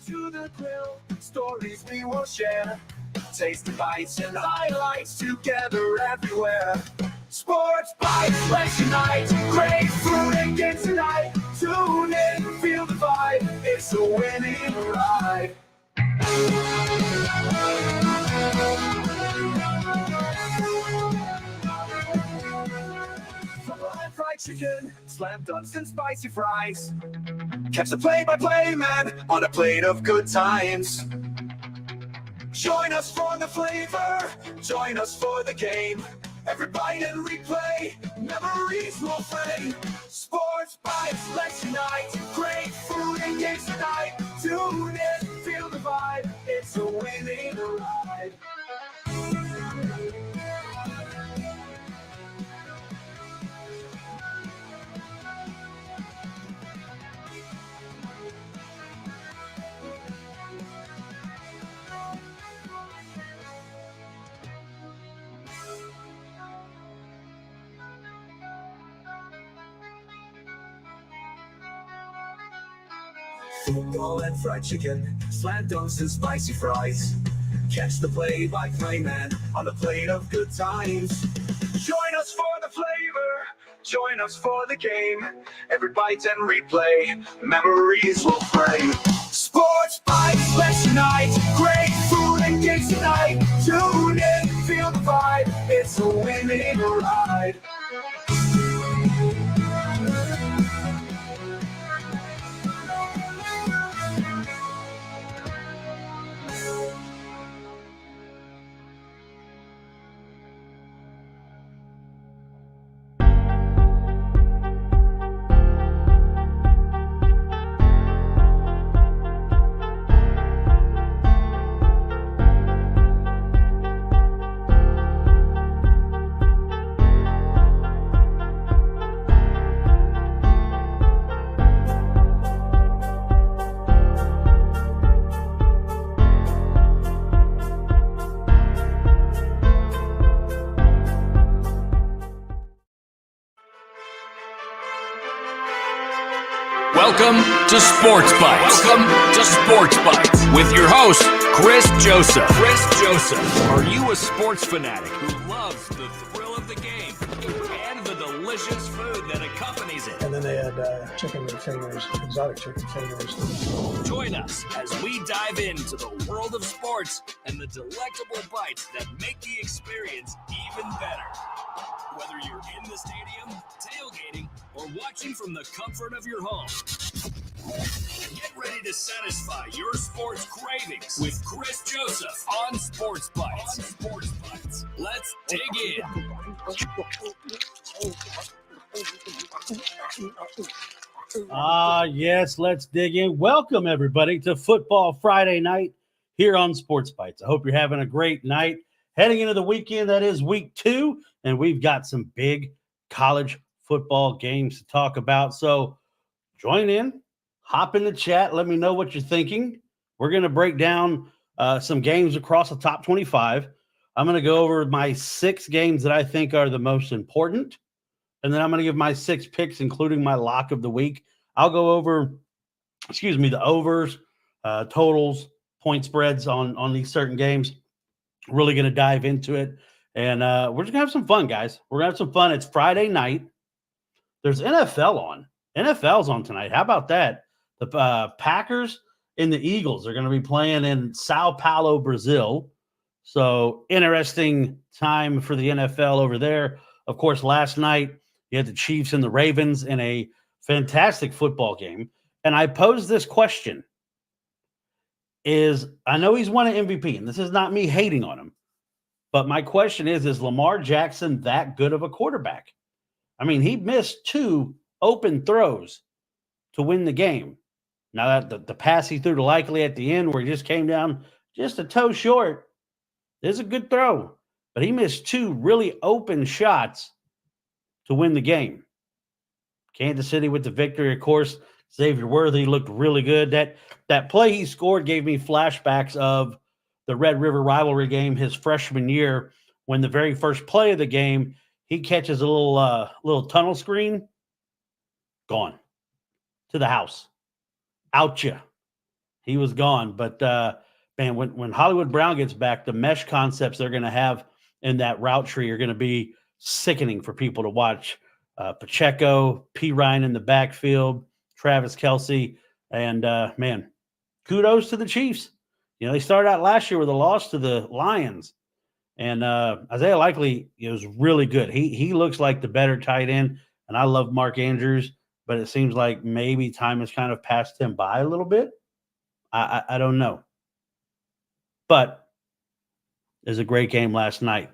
to the grill, stories we will share. Tasty bites and highlights together everywhere. Sports Bites, let's unite. Great food and games tonight. Tune in, feel the vibe. It's a winning ride. Fried chicken, slam dunks and spicy fries. Catch the play-by-play man on a plate of good times. Join us for the flavor, join us for the game. Every bite and replay, memories will fade. Sports Bites, let's unite. Great food and games tonight. Tune in, feel the vibe. It's a winning ride. Football and fried chicken, slam dunks and spicy fries. Catch the play-by-play man on the plate of good times. Join us for the flavor, join us for the game. Every bite and replay, memories will frame. Sports Bites, let's unite. Great food and games tonight. Tune in, feel the vibe. It's a winning ride. Welcome to Sports Bites. Welcome to Sports Bites with your host, Chris Joseph. Are you a sports fanatic who loves the thrill of the game and the delicious food that accompanies it? And then they had chicken fingers, exotic chicken fingers. Join us as we dive into the world of sports and the delectable bites that make the experience even better. Whether you're in the stadium, tailgating, or watching from the comfort of your home, get ready to satisfy your sports cravings with Chris Joseph on Sports Bites. Let's dig in. Yes, let's dig in. Welcome, everybody, to Football Friday night here on Sports Bites. I hope you're having a great night. Heading into the weekend, that is week 2, and we've got some big college football games to talk about. So join in, hop in the chat, let me know what you're thinking. We're going to break down some games across the top 25. I'm going to go over my 6 games that I think are the most important, and then I'm going to give my 6 picks, including my lock of the week. I'll go over, the overs, totals, point spreads on these certain games. Really going to dive into it. And we're just going to have some fun, guys. We're going to have some fun. It's Friday night. There's NFL on. NFL's on tonight. How about that? The Packers and the Eagles are going to be playing in Sao Paulo, Brazil. So interesting time for the NFL over there. Of course, last night you had the Chiefs and the Ravens in a fantastic football game. And I posed this question. I know he's won an MVP, and this is not me hating on him. But my question is Lamar Jackson that good of a quarterback? I mean, he missed 2 open throws to win the game. Now, that the pass he threw to Likely at the end where he just came down just a toe short is a good throw. But he missed 2 really open shots to win the game. Kansas City with the victory, of course. Xavier Worthy looked really good. That play he scored gave me flashbacks of the Red River rivalry game his freshman year when the very first play of the game, he catches a little tunnel screen, gone to the house. Out you. He was gone. But man, when Hollywood Brown gets back, the mesh concepts they're going to have in that route tree are going to be sickening for people to watch. Pacheco, P. Ryan in the backfield, Travis Kelce, and man, kudos to the Chiefs. You know, they started out last year with a loss to the Lions, and Isaiah Likely was really good. He looks like the better tight end, and I love Mark Andrews, but it seems like maybe time has kind of passed him by a little bit. I don't know, but it was a great game last night.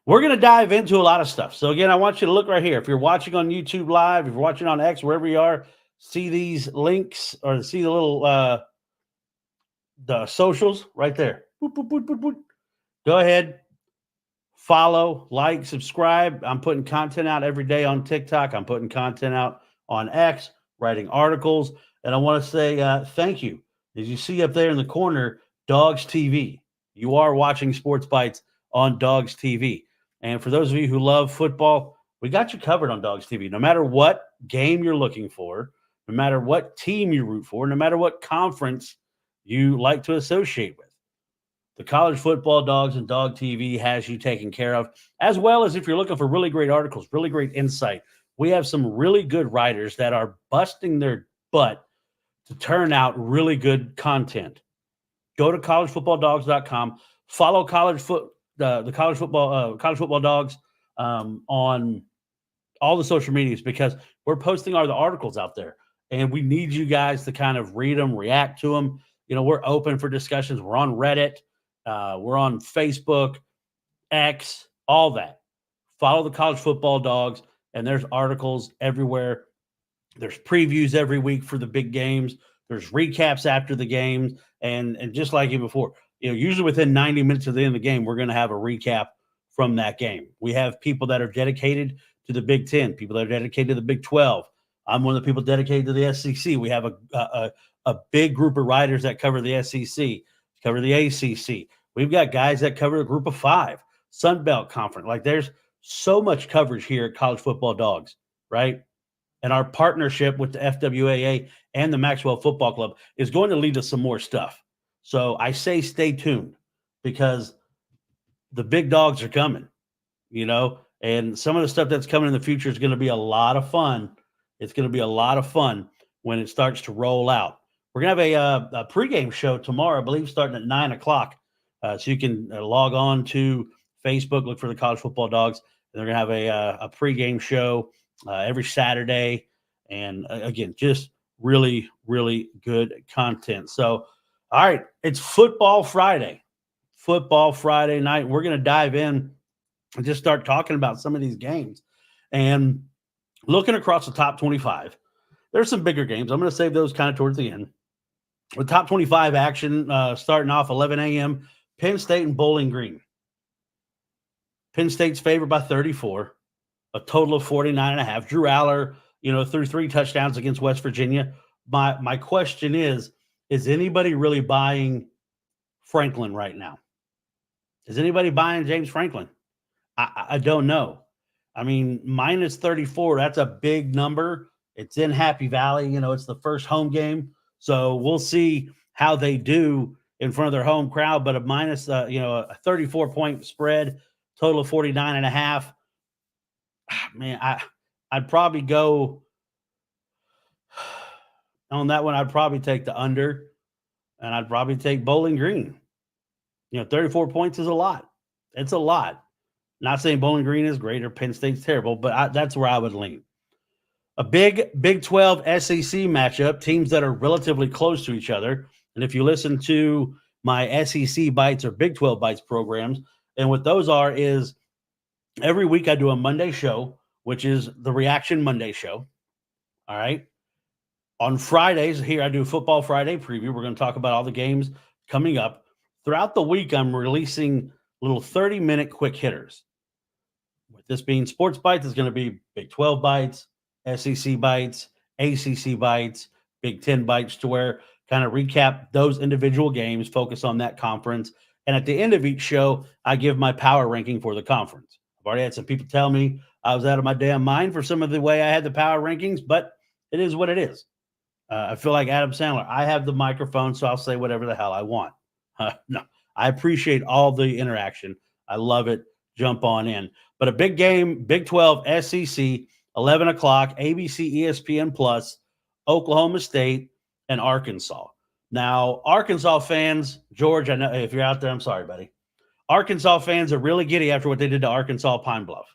We're going to dive into a lot of stuff. So again, I want you to look right here. If you're watching on YouTube Live, if you're watching on X, wherever you are, see these links or see the little the socials right there. Boop, boop, boop, boop, boop. Go ahead, follow, like, subscribe. I'm putting content out every day on TikTok. I'm putting content out on X, writing articles. And I want to say thank you. As you see up there in the corner, Dogs TV. You are watching Sports Bites on Dogs TV. And for those of you who love football, we got you covered on Dogs TV. No matter what game you're looking for, no matter what team you root for, no matter what conference you like to associate with, the College Football Dogs and Dog TV has you taken care of, as well as if you're looking for really great articles, really great insight. We have some really good writers that are busting their butt to turn out really good content. Go to collegefootballdogs.com. Follow the college football dogs on all the social medias, because we're posting the articles out there, and we need you guys to kind of read them, react to them. You know, we're open for discussions. We're on Reddit. We're on Facebook, X, all that. Follow the College Football Dogs, and there's articles everywhere. There's previews every week for the big games. There's recaps after the games. And just like you before, you know, usually within 90 minutes of the end of the game, we're going to have a recap from that game. We have people that are dedicated to the Big Ten, people that are dedicated to the Big 12. I'm one of the people dedicated to the SEC. We have a big group of writers that cover the SEC, cover the ACC. We've got guys that cover the Group of Five, Sun Belt Conference. Like, there's so much coverage here at College Football Dogs, right? And our partnership with the FWAA and the Maxwell Football Club is going to lead to some more stuff. So I say stay tuned, because the big dogs are coming, you know, and some of the stuff that's coming in the future is going to be a lot of fun. It's going to be a lot of fun when it starts to roll out. We're going to have a pregame show tomorrow, I believe, starting at 9 o'clock. So you can log on to Facebook, look for the College Football Dogs, and they're going to have a pregame show every Saturday. And again, just really, really good content. So, all right, it's Football Friday. Football Friday night. We're going to dive in and just start talking about some of these games. And looking across the top 25, there's some bigger games. I'm going to save those kind of towards the end. The top 25 action starting off 11 a.m., Penn State and Bowling Green. Penn State's favored by 34, a total of 49.5. Drew Aller, you know, threw 3 touchdowns against West Virginia. My question is anybody really buying Franklin right now? Is anybody buying James Franklin? I don't know. I mean, minus 34, that's a big number. It's in Happy Valley. You know, it's the first home game. So we'll see how they do in front of their home crowd. But a minus, a 34-point spread, total of 49.5. Man, I'd probably go on that one. I'd probably take the under, and I'd probably take Bowling Green. You know, 34 points is a lot. It's a lot. Not saying Bowling Green is great or Penn State's terrible, but that's where I would lean. A big Big 12 SEC matchup, teams that are relatively close to each other. And if you listen to my SEC Bites or Big 12 Bites programs, and what those are is every week I do a Monday show, which is the Reaction Monday show. All right. On Fridays, here I do Football Friday preview. We're going to talk about all the games coming up. Throughout the week, I'm releasing little 30-minute quick hitters. With this being Sports Bites, it's going to be Big 12 Bites, SEC Bites, ACC Bites, Big 10 Bites, to where kind of recap those individual games, focus on that conference. And at the end of each show, I give my power ranking for the conference. I've already had some people tell me I was out of my damn mind for some of the way I had the power rankings, but it is what it is. I feel like Adam Sandler. I have the microphone, so I'll say whatever the hell I want. No, I appreciate all the interaction. I love it. Jump on in. But a big game, Big 12, SEC, 11 o'clock, ABC, ESPN Plus, Oklahoma State, and Arkansas. Now, Arkansas fans, George, I know if you're out there, I'm sorry, buddy. Arkansas fans are really giddy after what they did to Arkansas Pine Bluff.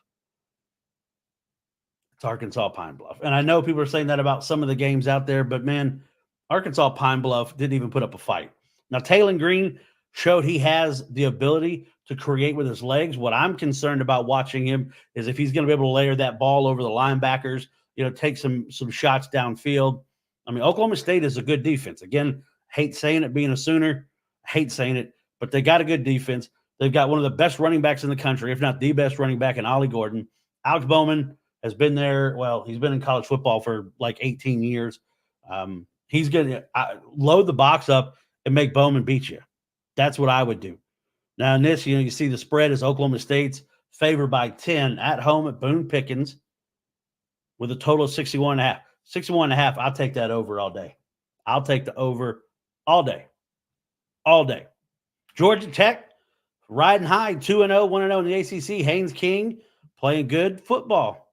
It's Arkansas Pine Bluff. And I know people are saying that about some of the games out there, but man, Arkansas Pine Bluff didn't even put up a fight. Now, Taylon Green showed he has the ability to create with his legs. What I'm concerned about watching him is if he's going to be able to layer that ball over the linebackers, take some shots downfield. I mean, Oklahoma State is a good defense. Again, hate saying it being a Sooner, hate saying it, but they got a good defense. They've got one of the best running backs in the country, if not the best running back in Ollie Gordon. Alex Bowman has been there. Well, he's been in college football for like 18 years. He's going to load the box up and make Bowman beat you. That's what I would do. Now, in this, you see the spread is Oklahoma State's favored by 10 at home at Boone Pickens with a total of 61.5. 61.5, I'll take that over all day. I'll take the over all day. All day. Georgia Tech riding high, 2-0, 1-0 in the ACC. Haynes King playing good football.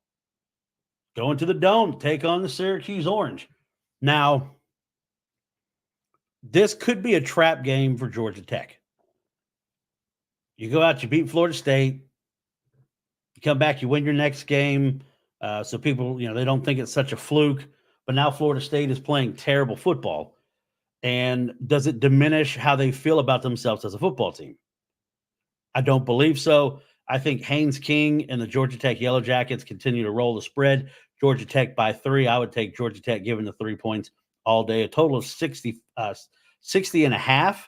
Going to the Dome to take on the Syracuse Orange. Now, this could be a trap game for Georgia Tech. You go out, you beat Florida State. You come back, you win your next game. So people, they don't think it's such a fluke. But now Florida State is playing terrible football. And does it diminish how they feel about themselves as a football team? I don't believe so. I think Haynes King and the Georgia Tech Yellow Jackets continue to roll the spread. Georgia Tech by 3. I would take Georgia Tech given the 3 points all day. A total of 60.5.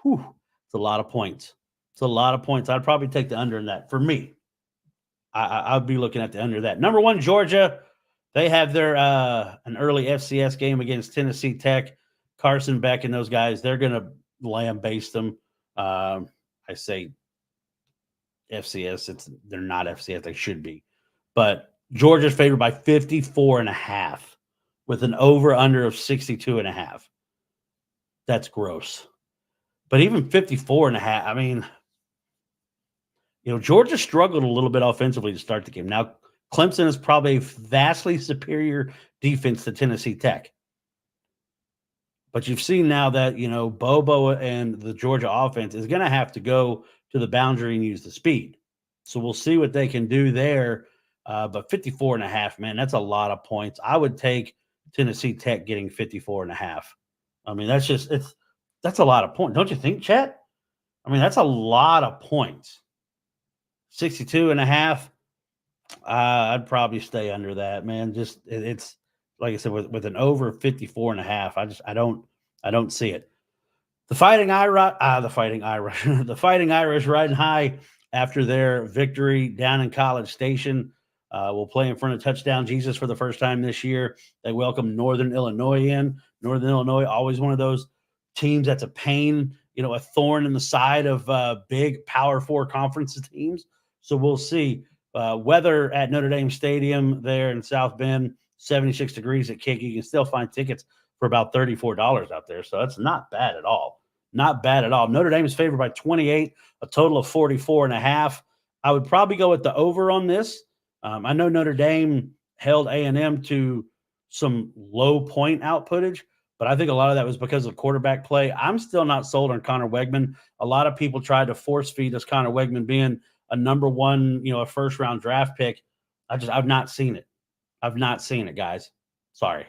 Whew, it's a lot of points. It's a lot of points. I'd probably take the under in that. For me, I'd be looking at the under that. Number 1, Georgia. They have their an early FCS game against Tennessee Tech. Carson Beck and those guys, they're going to lambaste them. I say FCS. They're not FCS. They should be. But Georgia's favored by 54.5 with an over-under of 62.5. That's gross. But even 54.5, I mean, Georgia struggled a little bit offensively to start the game. Now, Clemson is probably a vastly superior defense to Tennessee Tech. But you've seen now that, Bobo and the Georgia offense is going to have to go to the boundary and use the speed. So we'll see what they can do there. But 54.5, man, that's a lot of points. I would take Tennessee Tech getting 54.5. I mean, that's a lot of points. Don't you think, Chet? I mean, that's a lot of points. 62.5. I'd probably stay under that, man. Just it's like I said, with an over 54.5. I don't see it. The Fighting Irish riding high after their victory down in College Station. Will play in front of Touchdown Jesus for the first time this year. They welcome Northern Illinois in. Northern Illinois, always one of those teams that's a pain, a thorn in the side of big Power 4 conference teams. So we'll see. Weather at Notre Dame Stadium there in South Bend, 76 degrees at kick. You can still find tickets for about $34 out there. So that's not bad at all. Not bad at all. Notre Dame is favored by 28, a total of 44.5. I would probably go with the over on this. I know Notre Dame held A&M to some low point outputage, but I think a lot of that was because of quarterback play. I'm still not sold on Connor Wegman. A lot of people tried to force feed us Connor Wegman being a number 1, a first-round draft pick. I've not seen it. I've not seen it, guys. Sorry.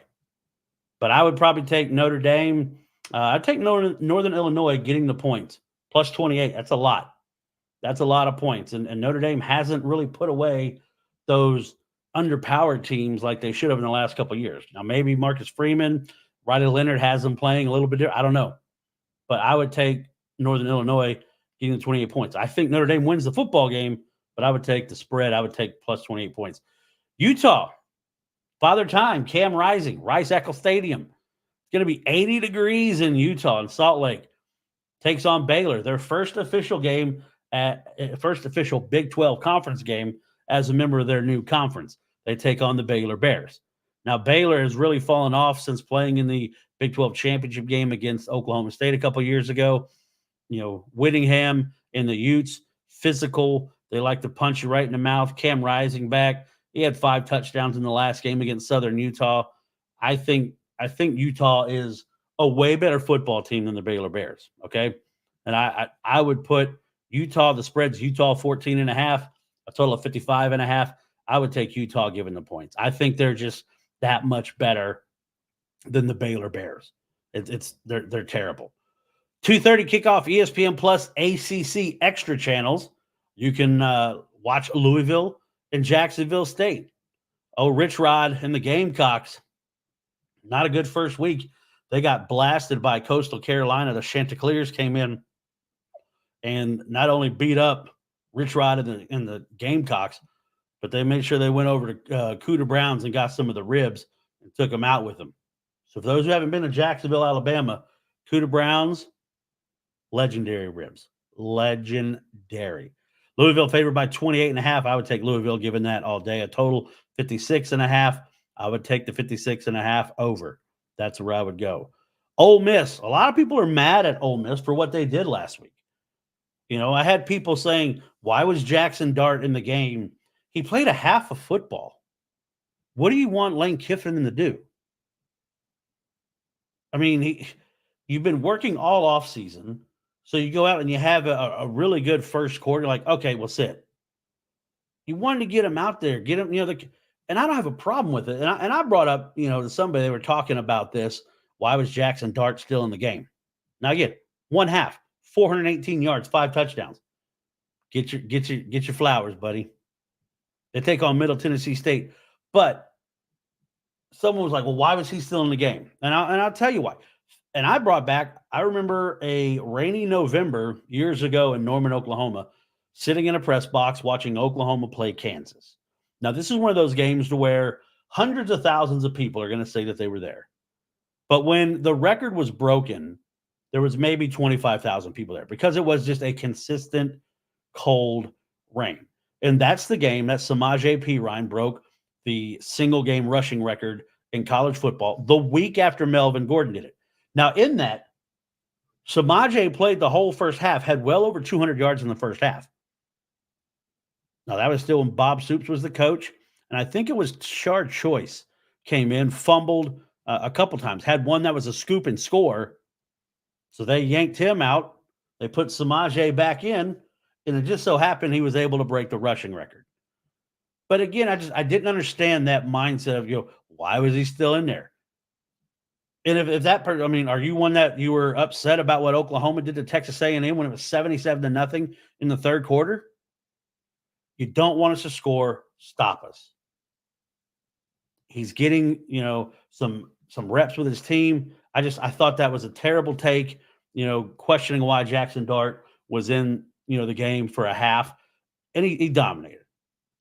But I would probably take Notre Dame. I'd take Northern Illinois getting the points. Plus 28. That's a lot. That's a lot of points. And Notre Dame hasn't really put away those underpowered teams like they should have in the last couple of years. Now, maybe Marcus Freeman, Riley Leonard has them playing a little bit different. I don't know. But I would take Northern Illinois getting the 28 points. I think Notre Dame wins the football game, but I would take the spread. I would take plus 28 points. Utah, Father Time, Cam Rising, Rice-Eccles Stadium. It's going to be 80 degrees in Utah and Salt Lake. Takes on Baylor, their first official Big 12 conference game as a member of their new conference. They take on the Baylor Bears. Now, Baylor has really fallen off since playing in the Big 12 championship game against Oklahoma State a couple years ago. Whittingham and the Utes, physical. They like to punch you right in the mouth. Cam Rising back. He had 5 touchdowns in the last game against Southern Utah. I think Utah is a way better football team than the Baylor Bears. Okay. And I would put Utah, the spread's Utah 14.5, a total of 55.5. I would take Utah given the points. I think they're just that much better than the Baylor Bears. They're terrible. 2:30 kickoff, ESPN Plus, ACC extra channels. You can watch Louisville and Jacksonville State. Oh, Rich Rod and the Gamecocks. Not a good first week. They got blasted by Coastal Carolina. The Chanticleers came in and not only beat up Rich Rod and the Gamecocks, but they made sure they went over to Cooter Browns and got some of the ribs and took them out with them. So for those who haven't been to Jacksonville, Alabama, Cooter Browns, legendary ribs. Legendary. Louisville favored by 28.5. I would take Louisville given that all day. A total 56.5. I would take the 56.5 over. That's where I would go. Ole Miss. A lot of people are mad at Ole Miss for what they did last week. I had people saying, why was Jackson Dart in the game? He played a half of football. What do you want Lane Kiffin to do? I mean, you've been working all off season, so you go out and you have a really good first quarter. Like, okay, we'll sit. You wanted to get him out there, get him, and I don't have a problem with it. And I brought up, to somebody, they were talking about this. Why was Jackson Dart still in the game? Now again, one half, 418 yards, 5 touchdowns. Get your flowers, buddy. They take on Middle Tennessee State, but someone was like, "Well, why was he still in the game?" And I'll tell you why. And I remember a rainy November years ago in Norman, Oklahoma, sitting in a press box watching Oklahoma play Kansas. Now, this is one of those games to where hundreds of thousands of people are going to say that they were there. But when the record was broken, there was maybe 25,000 people there because it was just a consistent cold rain. And that's the game that Samaje Perine broke the single game rushing record in college football the week after Melvin Gordon did it. Now, in that, Samaje played the whole first half, had well over 200 yards in the first half. Now, that was still when Bob Stoops was the coach. And I think it was Shard Choice came in, fumbled a couple times, had one that was a scoop and score. So they yanked him out. They put Samaje back in, and it just so happened he was able to break the rushing record. But again, I didn't understand that mindset of, why was he still in there? And if that person, are you one that you were upset about what Oklahoma did to Texas A&M when it was 77-0 in the third quarter? You don't want us to score. Stop us. He's getting, some reps with his team. I thought that was a terrible take, questioning why Jackson Dart was in, the game for a half. And he dominated.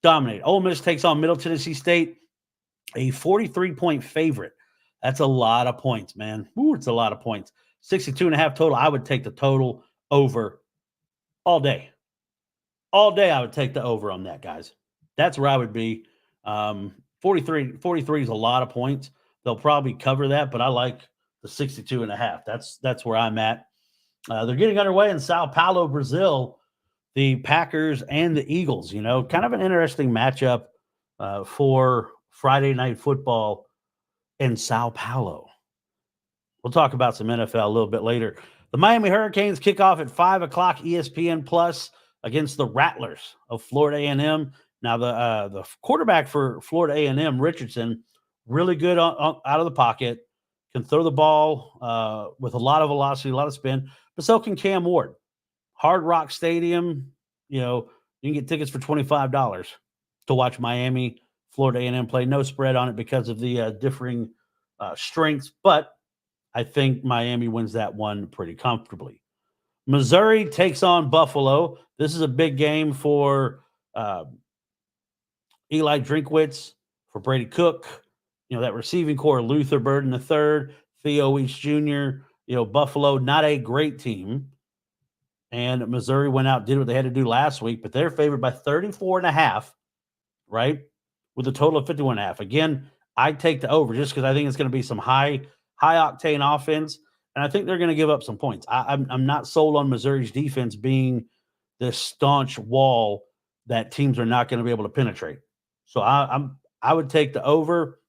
Ole Miss takes on Middle Tennessee State, a 43-point favorite. That's a lot of points, man. Ooh, it's a lot of points. 62.5 total. I would take the total over all day. All day I would take the over on that, guys. That's where I would be. 43 is a lot of points. They'll probably cover that, but I like the 62.5. That's where I'm at. They're getting underway in Sao Paulo, Brazil. The Packers and the Eagles, kind of an interesting matchup for Friday Night Football in Sao Paulo. We'll talk about some NFL a little bit later. The Miami Hurricanes kick off at 5 o'clock ESPN Plus against the Rattlers of Florida A&M. Now, the quarterback for Florida A&M, Richardson, really good out of the pocket, can throw the ball with a lot of velocity, a lot of spin, but so can Cam Ward. Hard Rock Stadium, you can get tickets for $25 to watch Miami, Florida A&M play. No spread on it because of the differing strengths, but I think Miami wins that one pretty comfortably. Missouri takes on Buffalo. This is a big game for Eli Drinkwitz, for Brady Cook, that receiving core, Luther Burden III, Theo Weeks Jr., Buffalo, not a great team. And Missouri went out, did what they had to do last week, but they're favored by 34.5, right? With a total of 51.5. Again, I take the over just because I think it's going to be some high octane offense, and I think they're going to give up some points. I'm not sold on Missouri's defense being this staunch wall that teams are not going to be able to penetrate. So I would take the over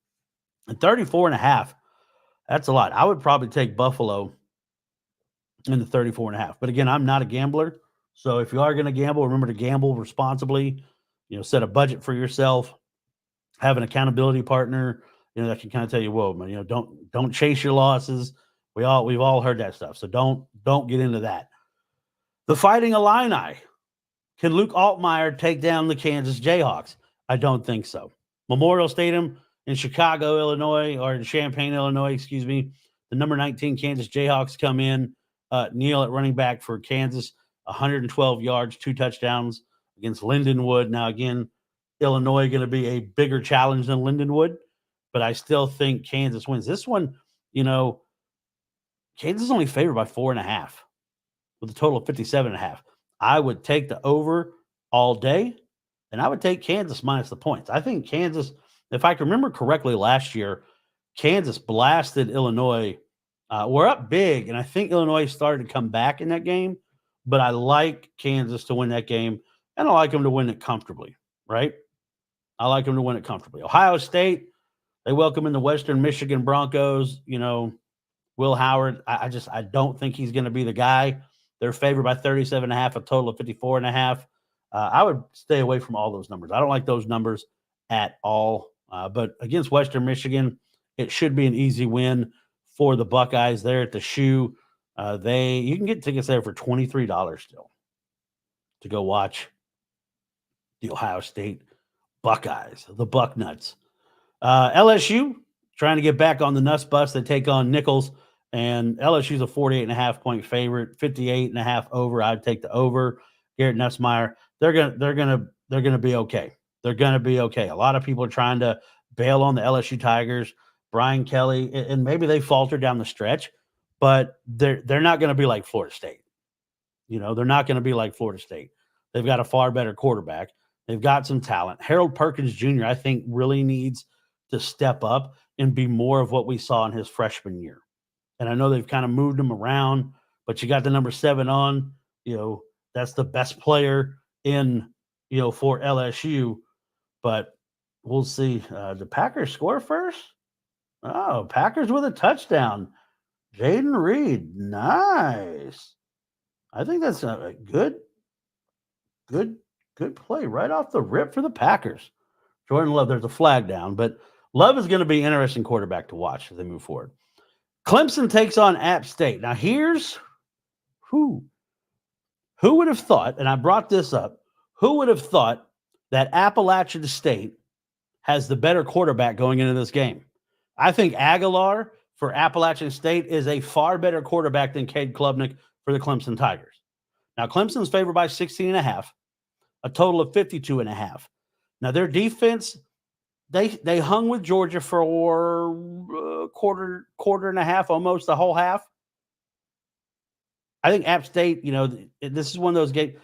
and 34.5. That's a lot. I would probably take Buffalo in the 34.5. But again, I'm not a gambler. So if you are going to gamble, remember to gamble responsibly. Set a budget for yourself. Have an accountability partner, that can kind of tell you, whoa, man, don't chase your losses. We've all heard that stuff. So don't get into that. The Fighting Illini. Can Luke Altmaier take down the Kansas Jayhawks? I don't think so. Memorial Stadium in Chicago, Illinois, or in Champaign, Illinois, excuse me. The number 19 Kansas Jayhawks come in. Neal at running back for Kansas, 112 yards, 2 touchdowns against Lindenwood. Now, again, Illinois going to be a bigger challenge than Lindenwood, but I still think Kansas wins. This one, Kansas is only favored by 4.5 with a total of 57.5. I would take the over all day, and I would take Kansas minus the points. I think Kansas, if I can remember correctly last year, Kansas blasted Illinois. We're up big, and I think Illinois started to come back in that game, but I like Kansas to win that game, and I like them to win it comfortably, right? I like them to win it comfortably. Ohio State, they welcome in the Western Michigan Broncos. Will Howard, I don't think he's going to be the guy. They're favored by 37.5, a total of 54.5. I would stay away from all those numbers. I don't like those numbers at all. But against Western Michigan, it should be an easy win for the Buckeyes there at the Shoe. You can get tickets there for $23 still to go watch the Ohio State Buckeyes, the Bucknuts. LSU trying to get back on the Nuts bus. They take on Nichols, and LSU's a 48.5 point favorite, 58.5 over. I'd take the over. Garrett Nussmeier, they're gonna be okay. They're gonna be okay. A lot of people are trying to bail on the LSU Tigers. Brian Kelly, and maybe they falter down the stretch, but they're not going to be like Florida State. They're not going to be like Florida State. They've got a far better quarterback. They've got some talent. Harold Perkins Jr., I think, really needs to step up and be more of what we saw in his freshman year. And I know they've kind of moved him around, but you got the number 7 on. That's the best player in, for LSU. But we'll see. The Packers score first? Oh, Packers with a touchdown. Jaden Reed. Nice. I think that's a good play right off the rip for the Packers. Jordan Love, there's a flag down, but Love is going to be an interesting quarterback to watch as they move forward. Clemson takes on App State. Now, here's who would have thought, and I brought this up, who would have thought that Appalachian State has the better quarterback going into this game? I think Aguilar for Appalachian State is a far better quarterback than Cade Klubnik for the Clemson Tigers. Now, Clemson's favored by 16.5, a total of 52.5. Now, their defense, they hung with Georgia for quarter and a half, almost the whole half. I think App State, this is one of those games.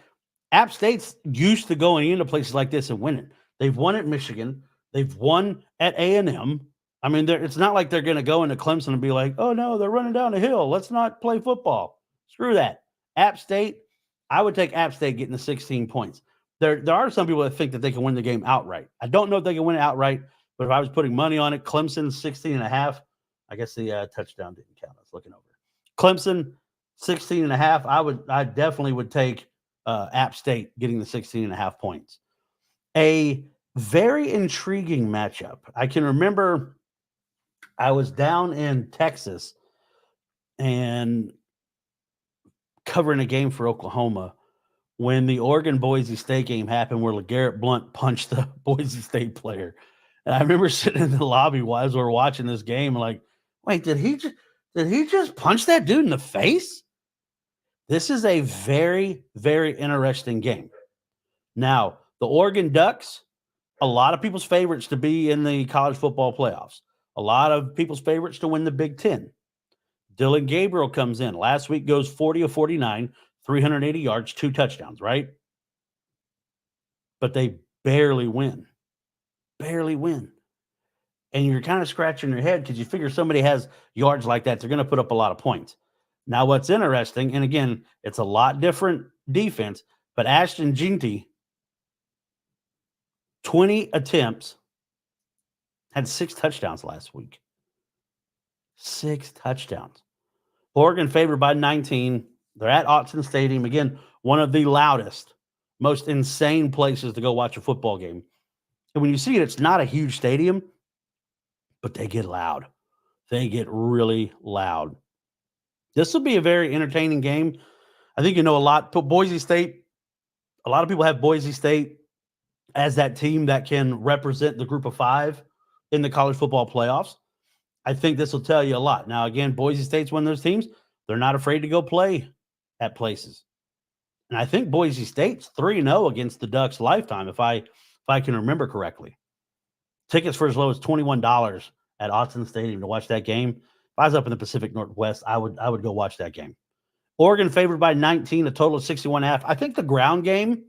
App State's used to going into places like this and winning. They've won at Michigan. They've won at A&M. I mean, it's not like they're going to go into Clemson and be like, oh, no, they're running down a hill. Let's not play football. Screw that. App State, I would take App State getting the 16 points. There are some people that think that they can win the game outright. I don't know if they can win it outright, but if I was putting money on it, Clemson 16.5. I guess the touchdown didn't count. I was looking over. Clemson 16.5. I definitely would take App State getting the 16.5 points. A very intriguing matchup. I can remember I was down in Texas and covering a game for Oklahoma when the Oregon-Boise State game happened where LeGarrette Blount punched the Boise State player. And I remember sitting in the lobby while we were watching this game like, wait, did he just punch that dude in the face? This is a very, very interesting game. Now, the Oregon Ducks, a lot of people's favorites to be in the college football playoffs. A lot of people's favorites to win the Big Ten. Dylan Gabriel comes in. Last week goes 40 of 49, 380 yards, 2 touchdowns, right? But they barely win. Barely win. and you're kind of scratching your head because you figure somebody has yards like that, they're going to put up a lot of points. Now, what's interesting, and again, it's a lot different defense, but Ashton Jeanty, 20 attempts, had 6 touchdowns last week. 6 touchdowns. Oregon favored by 19. They're at Autzen Stadium. Again, one of the loudest, most insane places to go watch a football game. And when you see it, it's not a huge stadium, but they get loud. They get really loud. This will be a very entertaining game. I think you know a lot. Boise State, a lot of people have Boise State as that team that can represent the group of 5 in the college football playoffs. I think this will tell you a lot. Now, again, Boise State's one of those teams. They're not afraid to go play at places. And I think Boise State's 3-0 against the Ducks lifetime, if I can remember correctly. Tickets for as low as $21 at Autzen Stadium to watch that game. If I was up in the Pacific Northwest, I would go watch that game. Oregon favored by 19, a total of 61.5. I think the ground game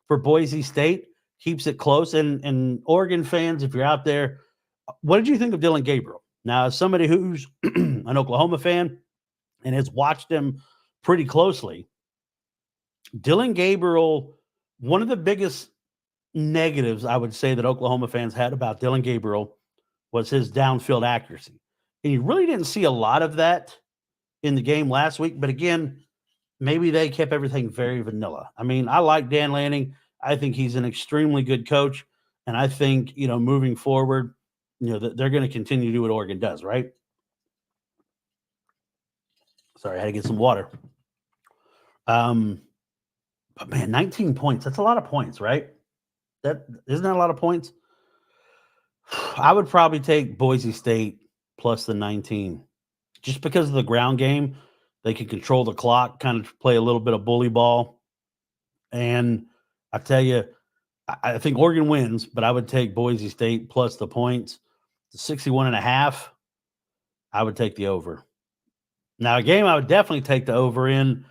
for Boise State keeps it close. And Oregon fans, if you're out there, what did you think of Dylan Gabriel? Now, as somebody who's an Oklahoma fan and has watched him pretty closely, Dylan Gabriel, one of the biggest negatives I would say that Oklahoma fans had about Dylan Gabriel was his downfield accuracy. And you really didn't see a lot of that in the game last week. But again, maybe they kept everything very vanilla. I mean, I like Dan Lanning. I think he's an extremely good coach. And I think, moving forward, they're going to continue to do what Oregon does, right? Sorry, I had to get some water. But man, 19 points. That's a lot of points, right? Isn't that a lot of points? I would probably take Boise State plus the 19. Just because of the ground game, they can control the clock, kind of play a little bit of bully ball. And I tell you, I think Oregon wins, but I would take Boise State plus the points. The 61.5, I would take the over. Now, a game I would definitely take the over in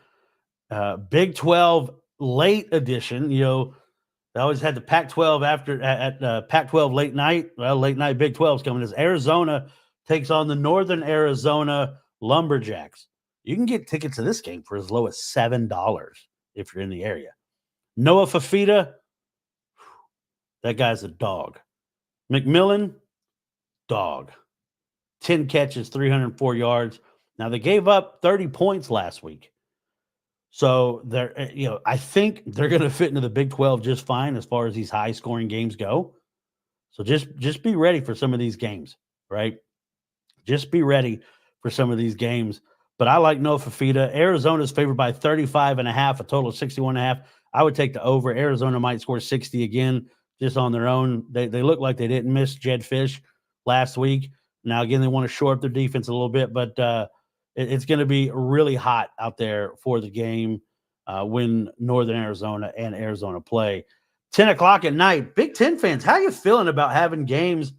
Big 12 late edition. They always had the Pac-12 at Pac-12 late night. Well, late night Big 12 is coming as Arizona takes on the Northern Arizona Lumberjacks. You can get tickets to this game for as low as $7 if you're in the area. Noah Fafita, that guy's a dog. McMillan, dog. 10 catches, 304 yards. Now, they gave up 30 points last week. So I think they're going to fit into the Big 12 just fine as far as these high-scoring games go. So just be ready for some of these games, right? Just be ready for some of these games. But I like Noah Fafita. Arizona's favored by 35.5, a total of 61.5. I would take the over. Arizona might score 60 again just on their own. They look like they didn't miss Jedd Fisch last week. Now, again, they want to shore up their defense a little bit, but it's going to be really hot out there for the game when Northern Arizona and Arizona play. 10 o'clock at night. Big Ten fans, how you feeling about having games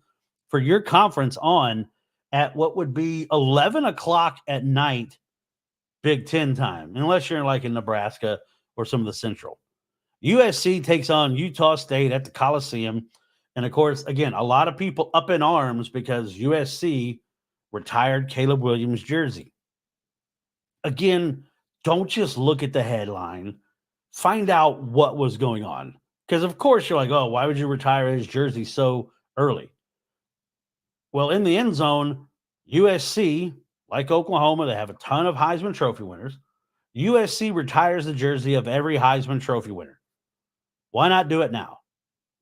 for your conference on at what would be 11 o'clock at night Big Ten time, unless you're in Nebraska or some of the Central? USC takes on Utah State at the Coliseum. And, of course, again, a lot of people up in arms because USC retired Caleb Williams' jersey. Again, don't just look at the headline. Find out what was going on. Because, of course, you're like, oh, why would you retire his jersey so early? Well, in the end zone, USC, like Oklahoma, they have a ton of Heisman Trophy winners. USC retires the jersey of every Heisman Trophy winner. Why not do it now?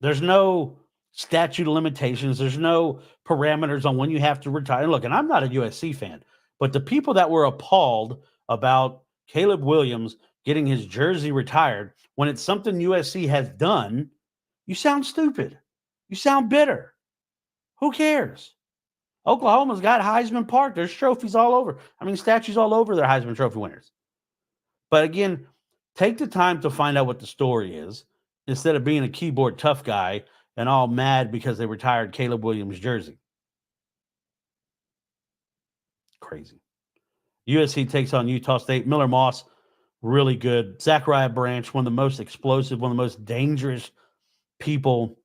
There's no statute of limitations. There's no parameters on when you have to retire. Look, and I'm not a USC fan, but the people that were appalled about Caleb Williams getting his jersey retired when it's something USC has done, you sound stupid. You sound bitter. Who cares? Oklahoma's got Heisman Park. There's trophies all over. Statues all over their Heisman Trophy winners. But again, take the time to find out what the story is instead of being a keyboard tough guy and all mad because they retired Caleb Williams' jersey. Crazy. USC takes on Utah State. Miller Moss, really good. Zachariah Branch, one of the most explosive, one of the most dangerous people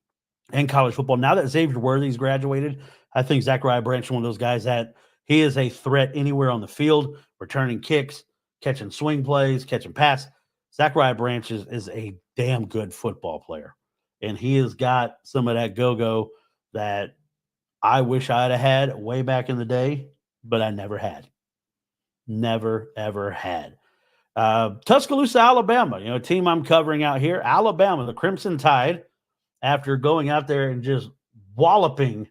in college football. Now that Xavier Worthy's graduated, I think Zachariah Branch is one of those guys that he is a threat anywhere on the field, returning kicks, catching swing plays, catching pass. Zachariah Branch is a damn good football player. And he has got some of that go-go that I wish I'd have had way back in the day, but I never had. Never, ever had. Tuscaloosa, Alabama, a team I'm covering out here. Alabama, the Crimson Tide, after going out there and just walloping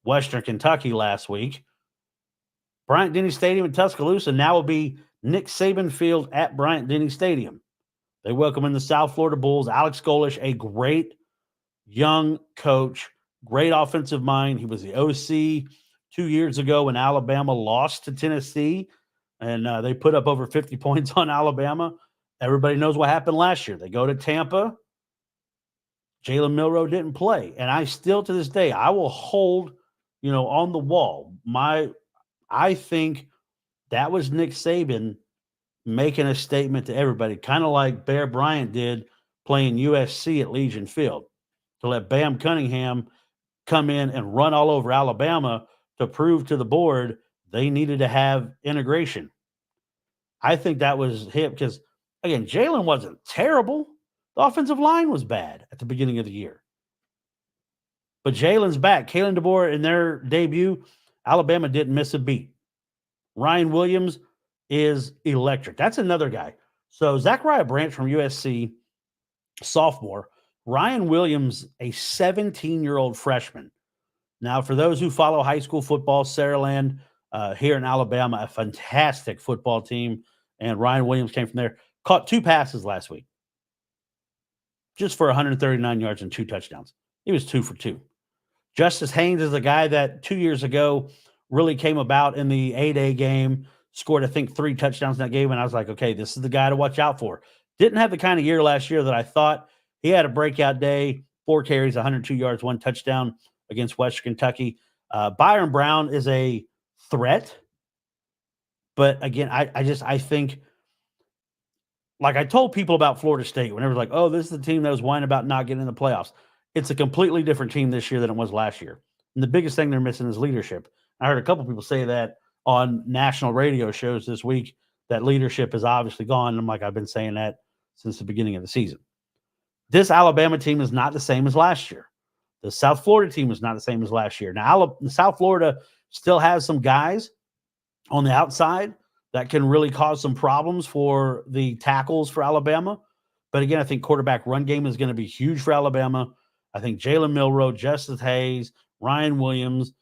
Western Kentucky last week. Bryant-Denny Stadium in Tuscaloosa now will be Nick Saban Field at Bryant-Denny Stadium. They welcome in the South Florida Bulls. Alex Golesh, a great young coach, great offensive mind. He was the OC 2 years ago when Alabama lost to Tennessee, and they put up over 50 points on Alabama. Everybody knows what happened last year. They go to Tampa. Jalen Milroe didn't play. And I still, to this day, I will hold, on the wall. I think that was Nick Saban making a statement to everybody, kind of like Bear Bryant did playing USC at Legion Field, to let Bam Cunningham come in and run all over Alabama to prove to the board they needed to have integration. I think that was him because, again, Jalen wasn't terrible. The offensive line was bad at the beginning of the year. But Jalen's back. Kalen DeBoer, in their debut, Alabama didn't miss a beat. Ryan Williams is electric. That's another guy. So Zachariah Branch from USC, sophomore. Ryan Williams, a 17-year-old freshman. Now, for those who follow high school football, Saraland here in Alabama, a fantastic football team. And Ryan Williams came from there. Caught 2 passes last week, just for 139 yards and 2 touchdowns. He was 2 for 2. Justice Haynes is a guy that 2 years ago really came about in the A-Day game, scored, I think, 3 touchdowns in that game, and I was like, okay, this is the guy to watch out for. Didn't have the kind of year last year that I thought. He had a breakout day, 4 carries, 102 yards, 1 touchdown against Western Kentucky. Byron Brown is a threat, but again, I think, like I told people about Florida State, whenever like, oh, this is the team that was whining about not getting in the playoffs. It's a completely different team this year than it was last year. And the biggest thing they're missing is leadership. I heard a couple people say that on national radio shows this week, that leadership is obviously gone. And I'm like, I've been saying that since the beginning of the season. This Alabama team is not the same as last year. The South Florida team is not the same as last year. Now, South Florida still has some guys on the outside that can really cause some problems for the tackles for Alabama. But again, I think quarterback run game is going to be huge for Alabama. I think Jalen Milroe, Justice Hayes, Ryan Williams,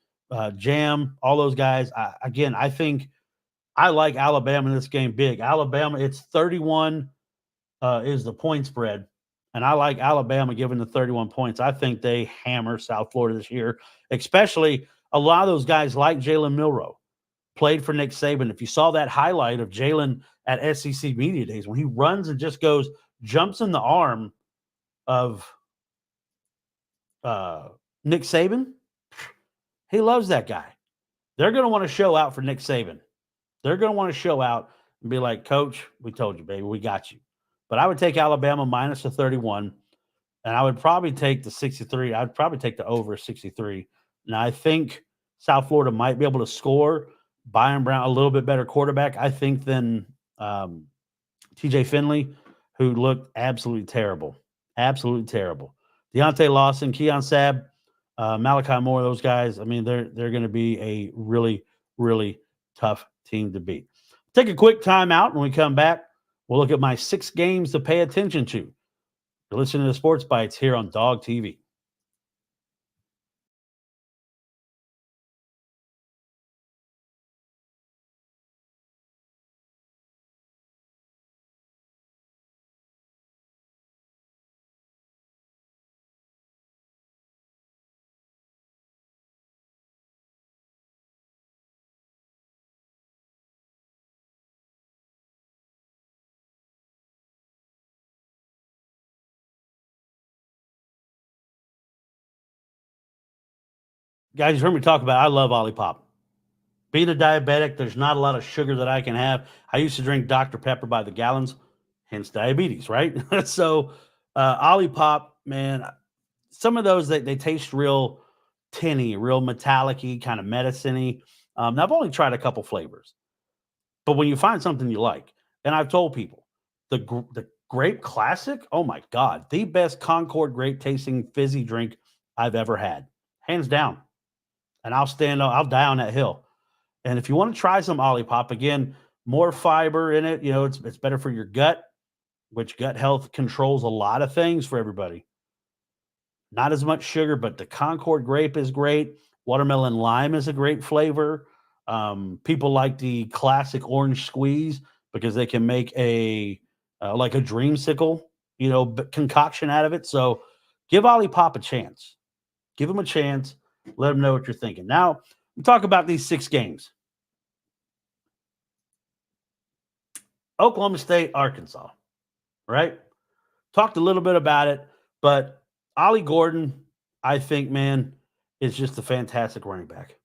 Jam, all those guys. I think I like Alabama in this game big. Alabama, it's 31 is the point spread. And I like Alabama given the 31 points. I think they hammer South Florida this year, especially a lot of those guys like Jalen Milroe played for Nick Saban. If you saw that highlight of Jalen at SEC Media Days, when he runs and just jumps in the arm of Nick Saban, he loves that guy. They're going to want to show out for Nick Saban. They're going to want to show out and be like, Coach, we told you, baby, we got you. But I would take Alabama minus the 31, and I would probably take the 63. I'd probably take the over 63. Now, I think South Florida might be able to score. Byron Brown, a little bit better quarterback, I think, than TJ Finley, who looked absolutely terrible. Absolutely terrible. Deontay Lawson, Keon Sabb, Malachi Moore, those guys, I mean, they're going to be a really, really tough team to beat. Take a quick time out. When we come back, we'll look at my 6 games to pay attention to. You're listening to Sports Bites here on Dog TV. Guys, you heard me talk about, I love Olipop. Being a diabetic, there's not a lot of sugar that I can have. I used to drink Dr. Pepper by the gallons, hence diabetes, right? So Olipop, man, some of those they taste real tinny, real metallic-y, kind of medicine-y. Now I've only tried a couple flavors, but when you find something you like, and I've told people, the Grape Classic, oh my God, the best Concord grape tasting fizzy drink I've ever had, hands down. And I'll die on that hill. And if you want to try some Olipop, again, more fiber in it, it's better for your gut, which gut health controls a lot of things for everybody. Not as much sugar, but the Concord grape is great. Watermelon lime is a great flavor. People like the classic orange squeeze because they can make like a dreamsicle, concoction out of it. So give Olipop a chance. Give them a chance. Let them know what you're thinking. Now, we talk about these 6 games. Oklahoma State, Arkansas, right? Talked a little bit about it, but Ollie Gordon, I think, man, is just a fantastic running back.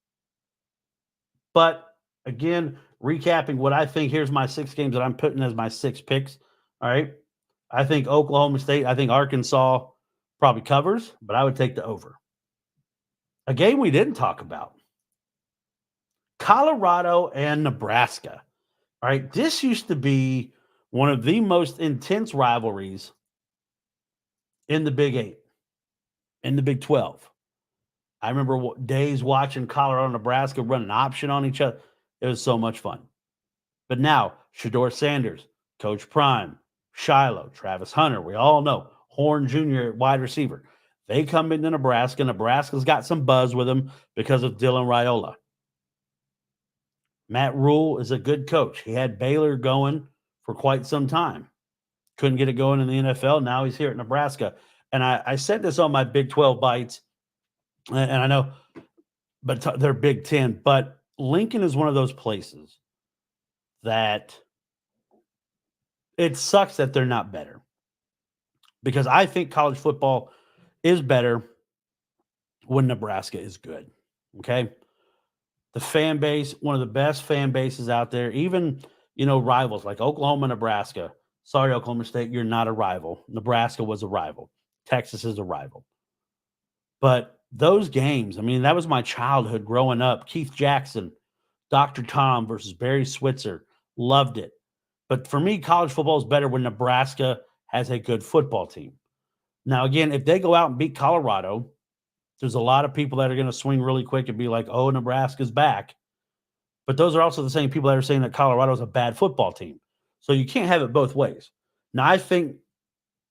But again, recapping what I think, here's my 6 games that I'm putting as my 6 picks. All right. I think Oklahoma State, I think Arkansas probably covers, but I would take the over. A game we didn't talk about, Colorado and Nebraska. All right. This used to be one of the most intense rivalries in the Big 8, in the Big 12. I remember days watching Colorado and Nebraska run an option on each other. It was so much fun. But now, Shedeur Sanders, Coach Prime, Shiloh, Travis Hunter, we all know, Horn Jr. wide receiver. They come into Nebraska. Nebraska's got some buzz with them because of Dylan Raiola. Matt Rule is a good coach. He had Baylor going for quite some time. Couldn't get it going in the NFL. Now he's here at Nebraska. And I said this on my Big 12 bites, and I know, but they're Big 10. But Lincoln is one of those places that it sucks that they're not better. Because I think college football is better when Nebraska is good. Okay? The fan base, one of the best fan bases out there, even, rivals like Oklahoma, Nebraska. Sorry, Oklahoma State, you're not a rival. Nebraska was a rival. Texas is a rival. But those games, that was my childhood growing up. Keith Jackson, Dr. Tom versus Barry Switzer. Loved it. But for me, college football is better when Nebraska has a good football team. Now, again, if they go out and beat Colorado, there's a lot of people that are going to swing really quick and be like, oh, Nebraska's back. But those are also the same people that are saying that Colorado is a bad football team. So you can't have it both ways. Now, I think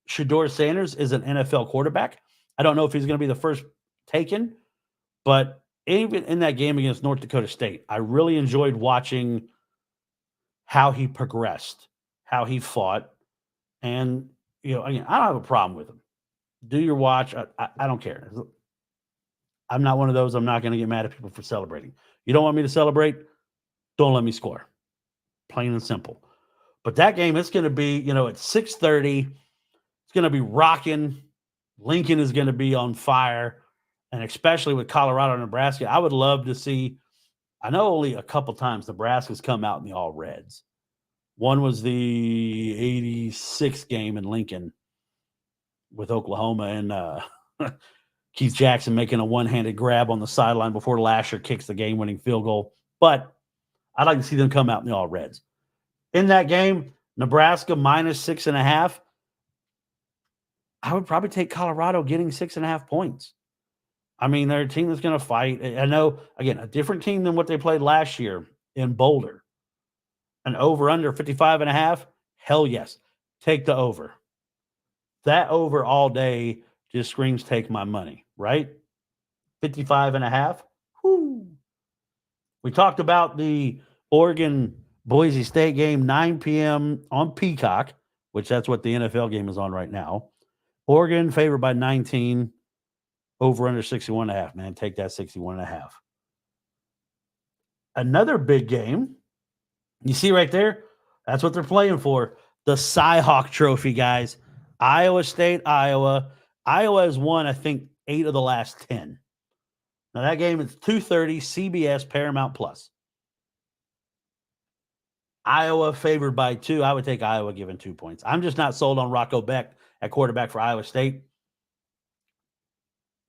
Shedeur Sanders is an NFL quarterback. I don't know if he's going to be the first taken, but even in that game against North Dakota State, I really enjoyed watching how he progressed, how he fought. And, again, I don't have a problem with him. Do your watch. I don't care. I'm not one of those. I'm not going to get mad at people for celebrating. You don't want me to celebrate? Don't let me score. Plain and simple. But that game, it's going to be, at 6:30. It's going to be rocking. Lincoln is going to be on fire. And especially with Colorado and Nebraska, I would love to see. I know only a couple times Nebraska's come out in the all reds. One was the 86 game in Lincoln with Oklahoma and Keith Jackson making a one-handed grab on the sideline before Lasher kicks the game-winning field goal. But I'd like to see them come out in the all reds. In that game, Nebraska minus 6.5. I would probably take Colorado getting 6.5 points. They're a team that's going to fight. I know, again, a different team than what they played last year in Boulder. An over-under 55.5? Hell yes. Take the over. That over all day just screams take my money, right? 55.5? Whoo. We talked about the Oregon-Boise State game, 9 p.m. on Peacock, which that's what the NFL game is on right now. Oregon favored by 19. Over under 61.5, man. Take that 61.5. Another big game. You see right there? That's what they're playing for. The Cy-Hawk Trophy, guys. Iowa State, Iowa. Iowa has won, I think, 8 of the last 10. Now, that game is 2:30, CBS, Paramount Plus. Iowa favored by 2. I would take Iowa giving 2 points. I'm just not sold on Rocco Beck at quarterback for Iowa State.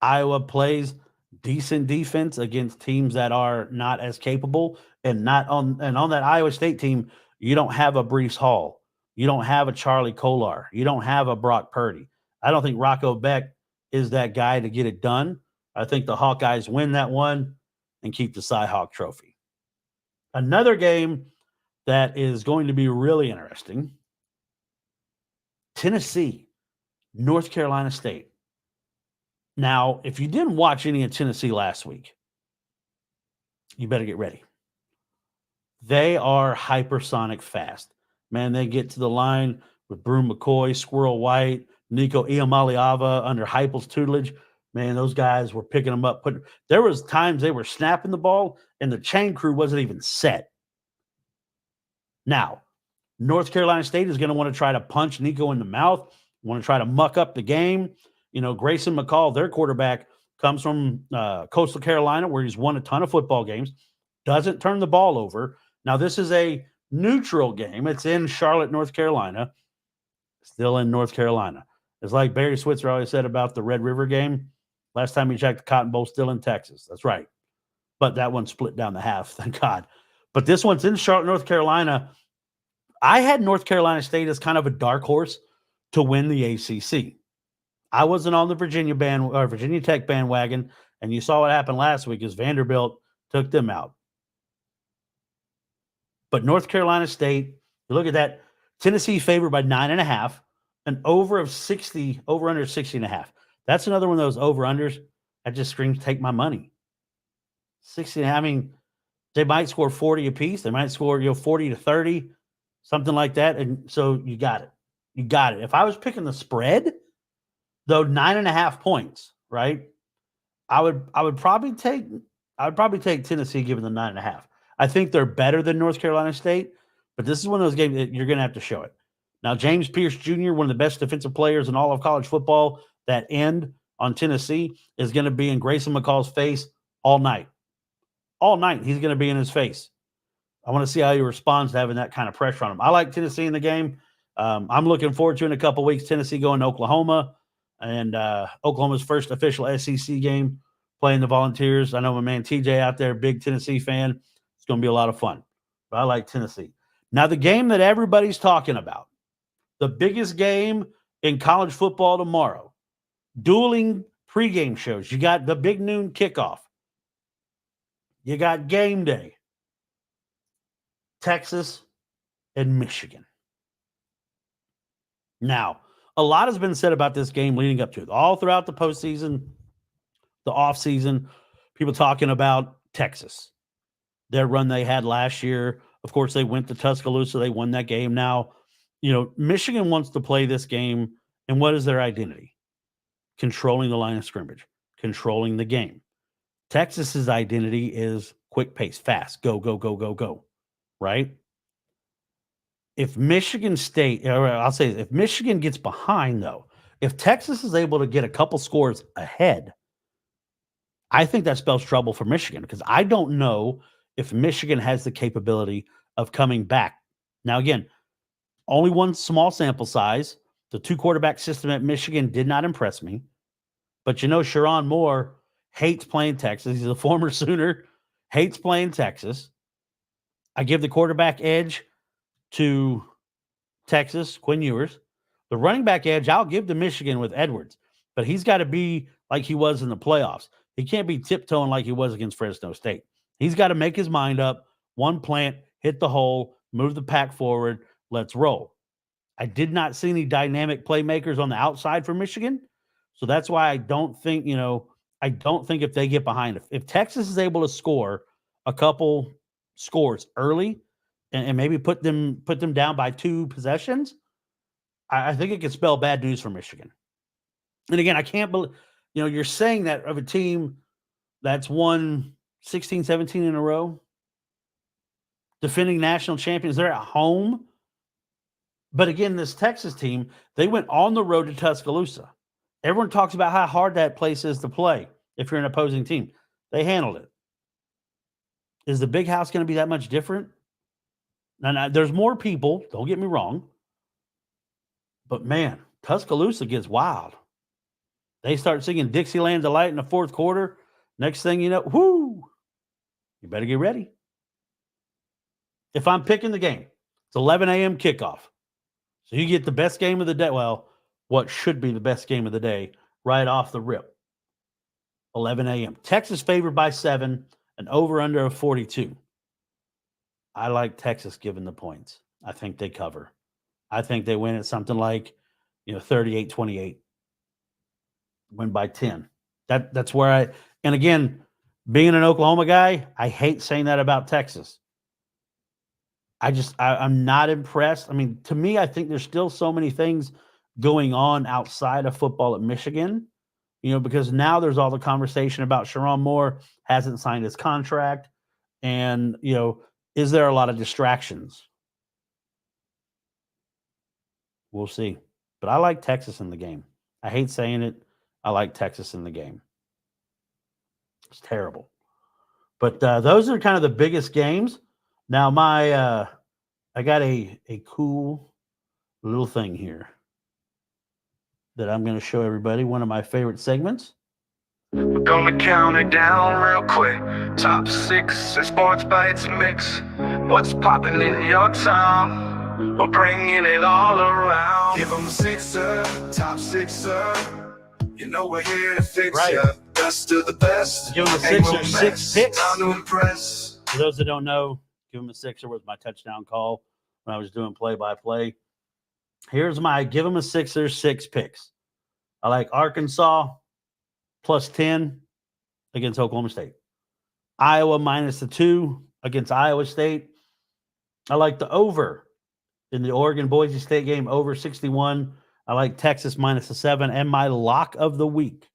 Iowa plays decent defense against teams that are not as capable, and on that Iowa State team, you don't have a Brees Hall, you don't have a Charlie Kolar, you don't have a Brock Purdy. I don't think Rocco Beck is that guy to get it done. I think the Hawkeyes win that one and keep the Cy Hawk Trophy. Another game that is going to be really interesting: Tennessee, North Carolina State. Now, if you didn't watch any of Tennessee last week, you better get ready. They are hypersonic fast. Man, they get to the line with Broom McCoy, Squirrel White, Nico Iamaleava under Heupel's tutelage. Man, those guys were picking them up. There was times they were snapping the ball and the chain crew wasn't even set. Now, North Carolina State is going to want to try to punch Nico in the mouth, want to try to muck up the game. You know, Grayson McCall, their quarterback, comes from Coastal Carolina, where he's won a ton of football games, doesn't turn the ball over. Now, this is a neutral game. It's in Charlotte, North Carolina, still in North Carolina. It's like Barry Switzer always said about the Red River game. Last time he checked, the Cotton Bowl still in Texas. That's right. But that one split down the half, thank God. But this one's in Charlotte, North Carolina. I had North Carolina State as kind of a dark horse to win the ACC. I wasn't on the Virginia Tech bandwagon, and you saw what happened last week as Vanderbilt took them out. But North Carolina State, you look at that, Tennessee favored by 9.5, an over under 60.5. That's another one of those over-unders that just screams, take my money. 60, I mean, they might score 40 apiece. They might score 40 to 30, something like that. And so you got it. You got it. If I was picking the spread, though, 9.5 points, right? I would probably take Tennessee given the 9.5. I think they're better than North Carolina State, but this is one of those games that you're going to have to show it. Now, James Pierce Jr., one of the best defensive players in all of college football, that end on Tennessee is going to be in Grayson McCall's face all night. All night, he's going to be in his face. I want to see how he responds to having that kind of pressure on him. I like Tennessee in the game. I'm looking forward to in a couple weeks Tennessee going to Oklahoma, and Oklahoma's first official SEC game playing the Volunteers. I know my man TJ out there, big Tennessee fan. It's going to be a lot of fun. But I like Tennessee. Now, the game that everybody's talking about, the biggest game in college football tomorrow, dueling pregame shows. You got the big noon kickoff. You got game day. Texas and Michigan. Now, a lot has been said about this game leading up to it. All throughout the postseason, the offseason, people talking about Texas. Their run they had last year. Of course, they went to Tuscaloosa. They won that game. Now, Michigan wants to play this game, and what is their identity? Controlling the line of scrimmage, controlling the game. Texas's identity is quick pace, fast, go, go, go, go, go, right? If Michigan State, or I'll say if Michigan gets behind, though, if Texas is able to get a couple scores ahead, I think that spells trouble for Michigan, because I don't know if Michigan has the capability of coming back. Now, again, only one small sample size. The 2-quarterback system at Michigan did not impress me. But Sherrone Moore hates playing Texas. He's a former Sooner, hates playing Texas. I give the quarterback edge to Texas, Quinn Ewers. The running back edge, I'll give to Michigan with Edwards. But he's got to be like he was in the playoffs. He can't be tiptoeing like he was against Fresno State. He's got to make his mind up, one plant, hit the hole, move the pack forward, let's roll. I did not see any dynamic playmakers on the outside for Michigan. So that's why I don't think if they get behind, if Texas is able to score a couple scores early and maybe put them down by 2 possessions, I think it could spell bad news for Michigan. And again, I can't believe, you're saying that of a team that's won 16, 17 in a row, defending national champions. They're at home. But again, this Texas team, they went on the road to Tuscaloosa. Everyone talks about how hard that place is to play if you're an opposing team. They handled it. Is the big house going to be that much different? Now, there's more people, don't get me wrong. But man, Tuscaloosa gets wild. They start singing Dixieland Delight in the fourth quarter. Next thing you know, whoo, you better get ready. If I'm picking the game, it's 11 a.m. kickoff. So you get the best game of the day. Well, what should be the best game of the day right off the rip. 11 a.m. Texas favored by 7, and over under of 42. I like Texas giving the points. I think they cover. I think they win at something like, 38-28. Win by 10. That's where and again, being an Oklahoma guy, I hate saying that about Texas. I'm not impressed. I mean, to me, I think there's still so many things going on outside of football at Michigan, because now there's all the conversation about Sharon Moore hasn't signed his contract. And, is there a lot of distractions? We'll see. But I like Texas in the game. I hate saying it. I like Texas in the game. It's terrible. But those are kind of the biggest games. Now, I got a cool little thing here that I'm going to show everybody. One of my favorite segments. We're gonna count it down real quick. Top 6 in Sports Bites mix. What's popping in your town? We're bringing it all around. Give them a sixer, top sixer. We're here to fix Right. ya. Best of the best. Give them a Ain't sixer, no 6 mess. picks. Time to impress. For those that don't know, give them a sixer was my touchdown call when I was doing play-by-play. Here's my give them a sixer, 6 picks. I like Arkansas plus 10 against Oklahoma State. Iowa minus the 2 against Iowa State. I like the over in the Oregon-Boise State game, over 61. I like Texas minus the 7, and my lock of the week.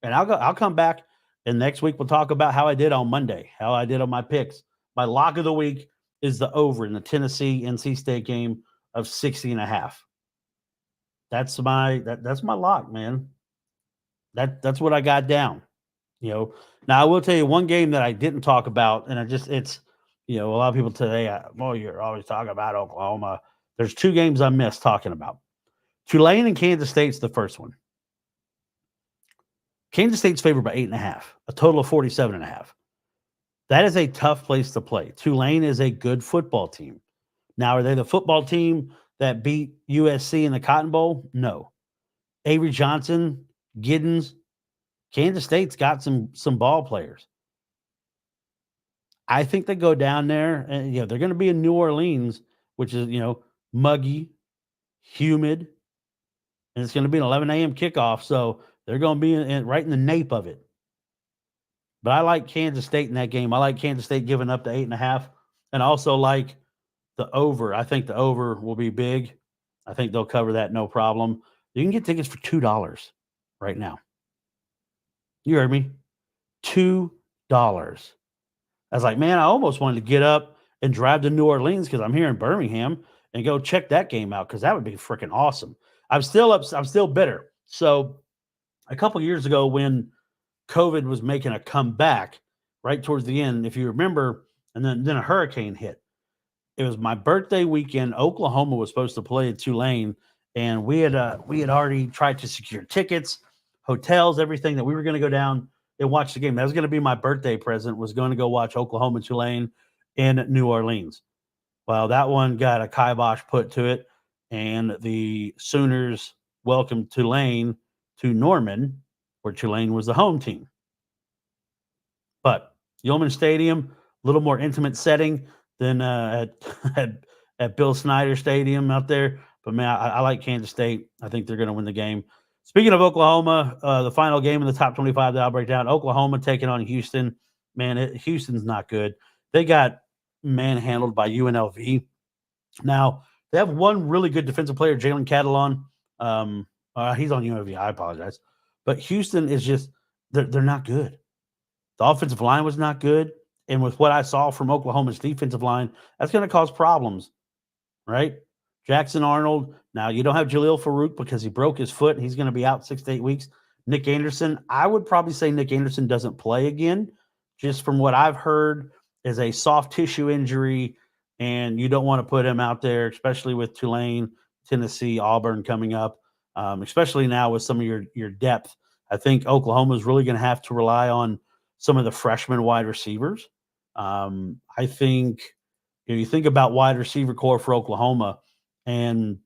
And I'll come back, and next week we'll talk about how I did on Monday, how I did on my picks. My lock of the week is the over in the Tennessee-NC State game of 60.5. That's my lock, man. That's what I got down. Now I will tell you one game that I didn't talk about, and it's a lot of people today, you're always talking about Oklahoma. There's 2 games I missed talking about. Tulane and Kansas State's the first one. Kansas State's favored by 8.5, a total of 47.5. That is a tough place to play. Tulane is a good football team. Now, are they the football team that beat USC in the Cotton Bowl? No. Avery Johnson, Giddens, Kansas State's got some ball players. I think they go down there, and they're going to be in New Orleans, which is muggy, humid, and it's going to be an 11 a.m. kickoff. So they're going to be right in the nape of it. But I like Kansas State in that game. I like Kansas State giving up to 8.5, and also like the over. I think the over will be big. I think they'll cover that no problem. You can get tickets for $2 right now. You heard me. $2. I was like, man, I almost wanted to get up and drive to New Orleans because I'm here in Birmingham and go check that game out because that would be freaking awesome. I'm still bitter. So a couple years ago when COVID was making a comeback right towards the end, if you remember, and then a hurricane hit. It was my birthday weekend. Oklahoma was supposed to play at Tulane, and we had already tried to secure tickets, hotels, everything that we were going to go down and watch the game. That was going to be my birthday present, was going to go watch Oklahoma and Tulane in New Orleans. Well, that one got a kibosh put to it, and the Sooners welcomed Tulane to Norman, where Tulane was the home team. But Yeoman Stadium, a little more intimate setting than at Bill Snyder Stadium out there. But, man, I like Kansas State. I think they're going to win the game. Speaking of Oklahoma, the final game in the top 25 that I'll break down, Oklahoma taking on Houston. Man, Houston's not good. They got manhandled by UNLV. Now, they have one really good defensive player, Jalen Catalon. He's on UNLV. I apologize. But Houston is just they're not good. The offensive line was not good. And with what I saw from Oklahoma's defensive line, that's going to cause problems, right? Jackson Arnold. Now, you don't have Jaleel Farouk because he broke his foot. He's going to be out 6 to 8 weeks. Nick Anderson, I would probably say Nick Anderson doesn't play again, just from what I've heard is a soft tissue injury, and you don't want to put him out there, especially with Tulane, Tennessee, Auburn coming up, especially now with some of your depth. I think Oklahoma is really going to have to rely on some of the freshman wide receivers. I think you think about wide receiver core for Oklahoma, and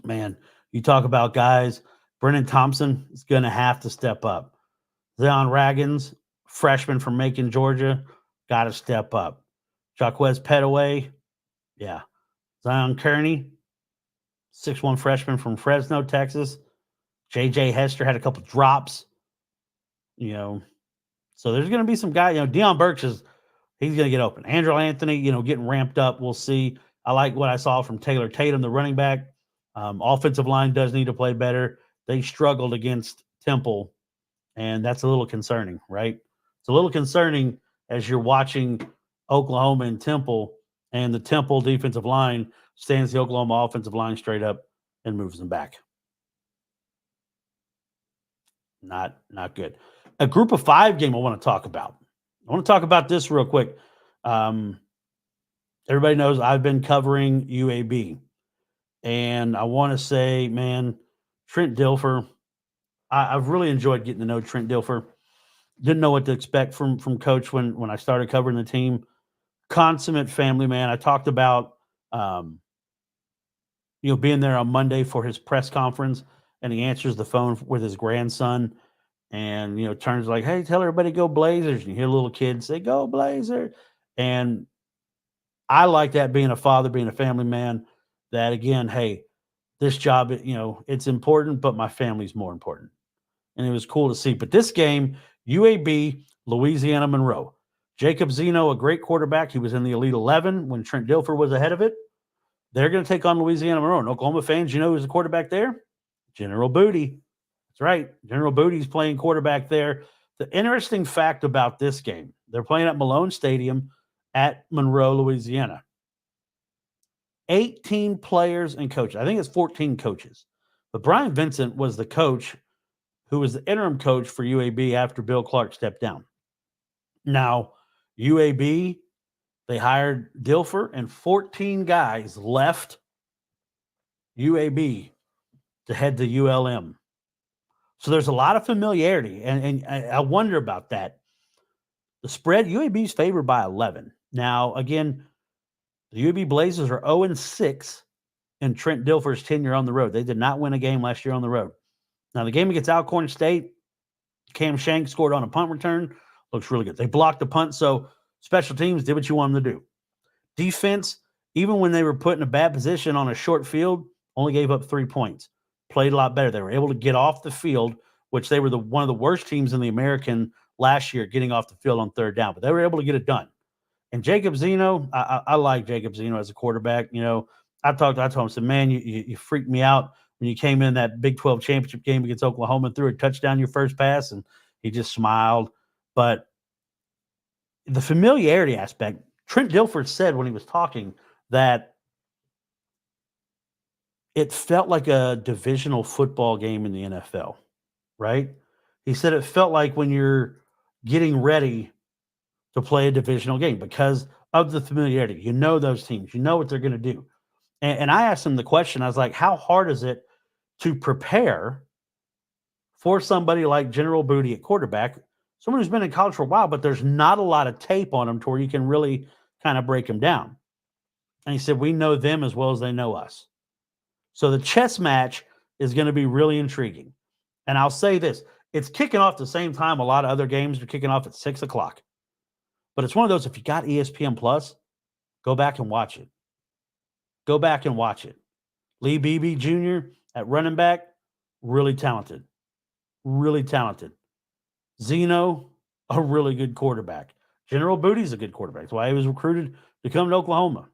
man, you talk about guys. Brennan Thompson is going to have to step up. Zion Raggins, freshman from Macon, Georgia, got to step up. Jaquez Petaway, yeah. Zion Kearney, 6'1" freshman from Fresno, Texas. J.J. Hester had a couple drops. So there's going to be some guys. Deion Burks he's going to get open. Andrew Anthony, getting ramped up. We'll see. I like what I saw from Taylor Tatum, the running back. Offensive line does need to play better. They struggled against Temple, and that's a little concerning, right? It's a little concerning as you're watching Oklahoma and Temple, and the Temple defensive line stands the Oklahoma offensive line straight up and moves them back. Not good. A group of 5 game I want to talk about. I want to talk about this real quick. Everybody knows I've been covering UAB. And I want to say, man, Trent Dilfer, I've really enjoyed getting to know Trent Dilfer. Didn't know what to expect from Coach when I started covering the team. Consummate family man. I talked about, being there on Monday for his press conference, and he answers the phone with his grandson and, turns like, hey, tell everybody go Blazers. And you hear little kids say, go Blazers. And I like that, being a father, being a family man, that again, hey, this job, it's important, but my family's more important. And it was cool to see. But this game, UAB, Louisiana Monroe. Jacob Zeno, a great quarterback. He was in the Elite 11 when Trent Dilfer was ahead of it. They're going to take on Louisiana Monroe. And Oklahoma fans, who's the quarterback there? General Booty. That's right. General Booty's playing quarterback there. The interesting fact about this game, they're playing at Malone Stadium at Monroe, Louisiana. 18 players and coaches. I think it's 14 coaches. But Brian Vincent was the coach who was the interim coach for UAB after Bill Clark stepped down. Now, UAB, they hired Dilfer, and 14 guys left UAB to head to ULM. So there's a lot of familiarity, and I wonder about that. The spread, UAB is favored by 11. Now, again, the UAB Blazers are 0-6 in Trent Dilfer's tenure on the road. They did not win a game last year on the road. Now, the game against Alcorn State, Cam Shank scored on a punt return. Looks really good. They blocked the punt, so special teams did what you want them to do. Defense, even when they were put in a bad position on a short field, only gave up 3 points. Played a lot better. They were able to get off the field, which they were one of the worst teams in the American last year getting off the field on third down, but they were able to get it done. And Jacob Zeno, I like Jacob Zeno as a quarterback. I told him, I said, man, you freaked me out when you came in that Big 12 championship game against Oklahoma and threw a touchdown your first pass, and he just smiled. But the familiarity aspect, Trent Dilfer said when he was talking that it felt like a divisional football game in the NFL, right? He said it felt like when you're getting ready to play a divisional game because of the familiarity. You know those teams. You know what they're going to do. And I asked him the question. I was like, how hard is it to prepare for somebody like General Booty at quarterback, someone who's been in college for a while, but there's not a lot of tape on him to where you can really kind of break him down? And he said, we know them as well as they know us. So the chess match is going to be really intriguing. And I'll say this, it's kicking off the same time a lot of other games are kicking off at 6 o'clock. But it's one of those, if you got ESPN Plus, go back and watch it. Go back and watch it. Lee Beebe Jr. at running back, really talented. Really talented. Zeno, a really good quarterback. General Booty's a good quarterback. That's why he was recruited to come to Oklahoma.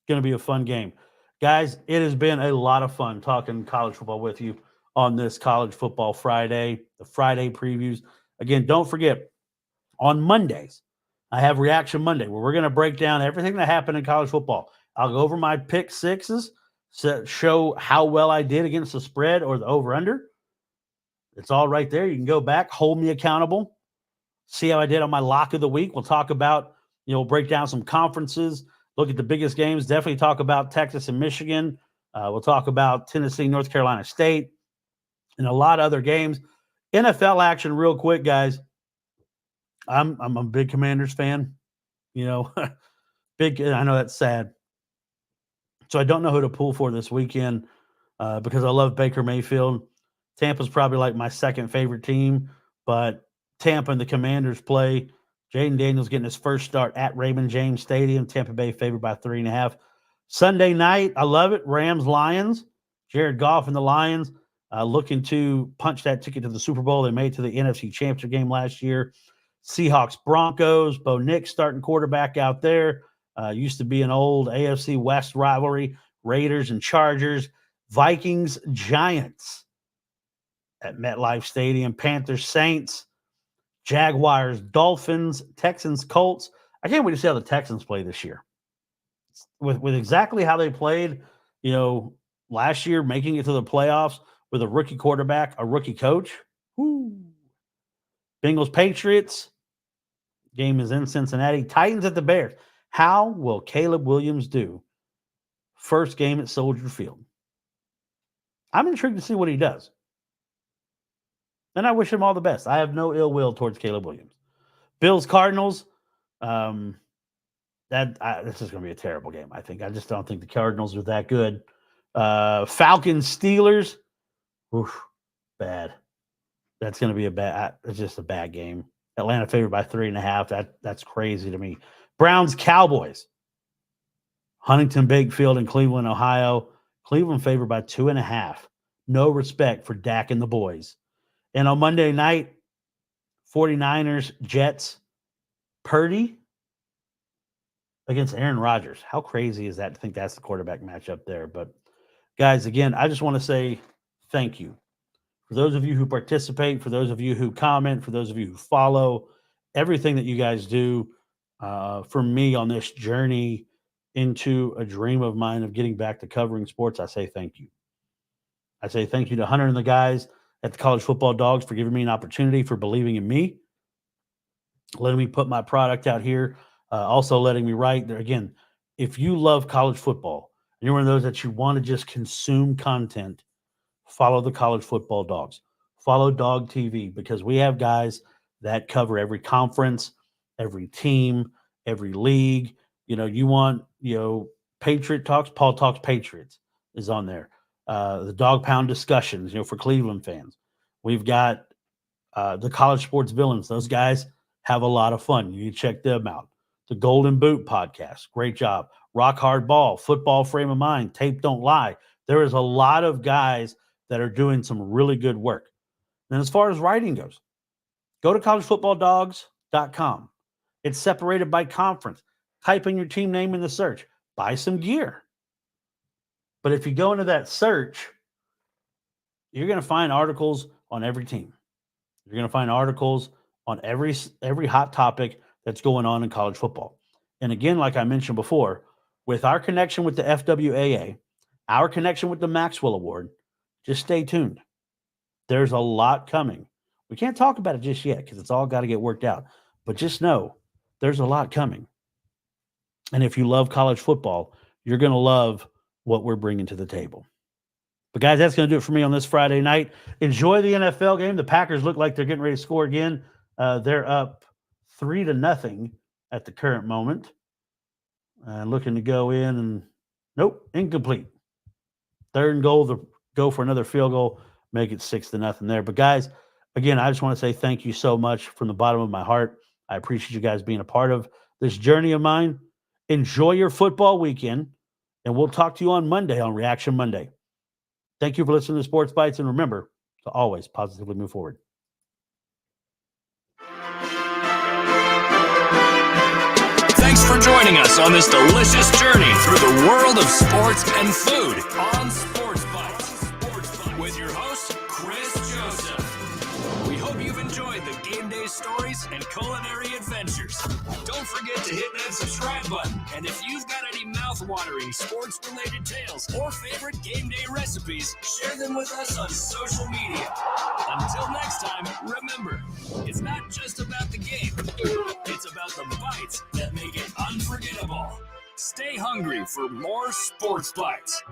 Going to be a fun game. Guys, it has been a lot of fun talking college football with you on this College Football Friday, the Friday previews. Again, don't forget, on Mondays, I have Reaction Monday where we're going to break down everything that happened in college football. I'll go over my pick sixes, show how well I did against the spread or the over-under. It's all right there. You can go back, hold me accountable, see how I did on my lock of the week. We'll talk about, we'll break down some conferences, look at the biggest games, definitely talk about Texas and Michigan. We'll talk about Tennessee, North Carolina State. and a lot of other games. NFL action real quick, guys. I'm a big Commanders fan. You know, big. I know that's sad. So I don't know who to pull for this weekend because I love Baker Mayfield. Tampa's probably like my second favorite team, but Tampa and the Commanders play. Jaden Daniels getting his first start at Raymond James Stadium. Tampa Bay favored by 3.5. Sunday night, I love it. Rams-Lions. Jared Goff and the Lions looking to punch that ticket to the Super Bowl. They made it to the NFC Championship game last year. Seahawks-Broncos. Bo Nix starting quarterback out there. Used to be an old AFC West rivalry. Raiders and Chargers. Vikings-Giants at MetLife Stadium. Panthers-Saints. Jaguars, Dolphins, Texans, Colts. I can't wait to see how the Texans play this year. With exactly how they played, you know, last year, making it to the playoffs with a rookie quarterback, a rookie coach. Woo. Bengals, Patriots. Game is in Cincinnati. Titans at the Bears. How will Caleb Williams do? First game at Soldier Field. I'm intrigued to see what he does. And I wish him all the best. I have no ill will towards Caleb Williams. Bills, Cardinals. This is going to be a terrible game, I think. I just don't think the Cardinals are that good. Falcons, Steelers. Oof, bad. That's going to be it's just a bad game. Atlanta favored by 3.5. That's crazy to me. Browns, Cowboys. Huntington Bakefield in Cleveland, Ohio. Cleveland favored by 2.5. No respect for Dak and the boys. And on Monday night, 49ers, Jets, Purdy against Aaron Rodgers. How crazy is that to think that's the quarterback matchup there? But, guys, again, I just want to say thank you. For those of you who participate, for those of you who comment, for those of you who follow, everything that you guys do for me on this journey into a dream of mine of getting back to covering sports, I say thank you. I say thank you to Hunter and the guys at the College Football Dogs for giving me an opportunity, for believing in me, letting me put my product out here, also letting me write there. Again, if you love college football, and you're one of those that you want to just consume content, follow the College Football Dogs. Follow Dog TV, because we have guys that cover every conference, every team, every league. You know, you want, Patriot Talks, Paul Talks Patriots is on there. The Dog Pound discussions, for Cleveland fans. We've got the College Sports Villains. Those guys have a lot of fun. You check them out. The Golden Boot podcast. Great job. Rock Hard Ball, Football Frame of Mind, Tape Don't Lie. There is a lot of guys that are doing some really good work. And as far as writing goes, go to collegefootballdogs.com. It's separated by conference. Type in your team name in the search. Buy some gear. But if you go into that search, you're going to find articles on every team. You're going to find articles on every hot topic that's going on in college football. And again, like I mentioned before, with our connection with the FWAA, our connection with the Maxwell Award, just stay tuned. There's a lot coming. We can't talk about it just yet because it's all got to get worked out. But just know there's a lot coming. And if you love college football, you're going to love what we're bringing to the table. But, guys, that's going to do it for me on this Friday night. Enjoy the NFL game. The Packers look like they're getting ready to score again. They're up 3-0 at the current moment. Looking to go in and, nope, incomplete. Third and goal, go for another field goal, make it 6-0 there. But, guys, again, I just want to say thank you so much from the bottom of my heart. I appreciate you guys being a part of this journey of mine. Enjoy your football weekend. And we'll talk to you on Monday on Reaction Monday. Thank you for listening to Sports Bites. And remember to always positively move forward. Thanks for joining us on this delicious journey through the world of sports and food on Sports Bites. With your host, Chris Joseph. We hope you've enjoyed the game day stories and culinary adventures. Don't forget to hit that subscribe button. And if you've got any mouth-watering sports-related tales or favorite game day recipes, share them with us on social media. Until next time, remember, it's not just about the game. It's about the bites that make it unforgettable. Stay hungry for more Sports Bites.